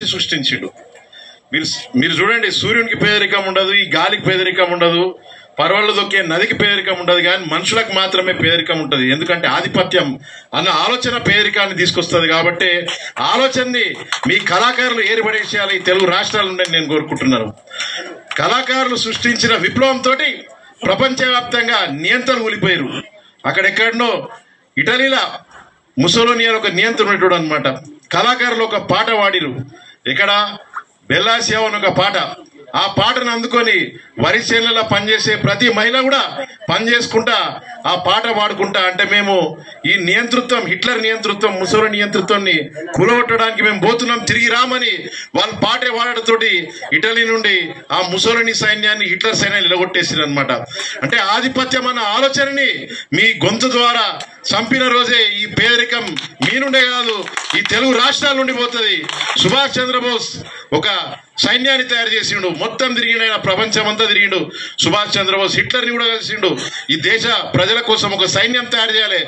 సృష్టించిండు. మీరు మీరు చూడండి, సూర్యునికి పేదరికం ఉండదు, ఈ గాలికి పేదరికం ఉండదు, పర్వాళ్ళు దొక్కే నదికి పేదరికం ఉండదు, కానీ మనుషులకు మాత్రమే పేదరికం ఉంటుంది. ఎందుకంటే ఆధిపత్యం అన్న ఆలోచన పేదరికాన్ని తీసుకొస్తుంది. కాబట్టి ఆలోచనని మీ కళాకారులు ఏర్పడేసేయాలి ఈ తెలుగు రాష్ట్రాల నుండి నేను కోరుకుంటున్నాను. కళాకారులు సృష్టించిన విప్లవంతో ప్రపంచవ్యాప్తంగా నియంత్రణ కూలిపోయారు. అక్కడెక్కడనో ఇటలీలో ముసోలిని ఒక నియంత్రణుడు అనమాట. కళాకారులు ఒక పాట వాడిరు. ఇక్కడ బెల్లాసియా అని ఒక పాట. ఆ పాటను అందుకొని వరి చేనులలో పనిచేసే ప్రతి మహిళ కూడా పనిచేసుకుంటా ఆ పాట పాడుకుంటా, అంటే మేము ఈ నియంతృత్వం, హిట్లర్ నియంతృత్వం, ముసోలిని నియంతృత్వాన్ని కూలగొట్టడానికి మేము పోతున్నాం, తిరిగి రామని వాళ్ళు పాట వాడటతోటి ఇటలీ నుండి ఆ ముసోలిని సైన్యాన్ని, హిట్లర్ సైన్యాన్ని నిలగొట్టేసారు అనమాట. అంటే ఆధిపత్యం అన్న ఆలోచనని మీ గొంతు ద్వారా చంపిన రోజే ఈ పేదరికం మీ నుండే కాదు, ఈ తెలుగు రాష్ట్రాల నుండి పోతుంది. సుభాష్ చంద్రబోస్ ఒక సైన్యాన్ని తయారు చేసిండు, మొత్తం తిరిగిండు, ఆయన ప్రపంచం అంతా తిరిగిండు. సుభాష్ చంద్రబోస్ హిట్లర్ని కూడా కలిసిండు. ఈ దేశ ప్రజల కోసం ఒక సైన్యం తయారు చేయాలి.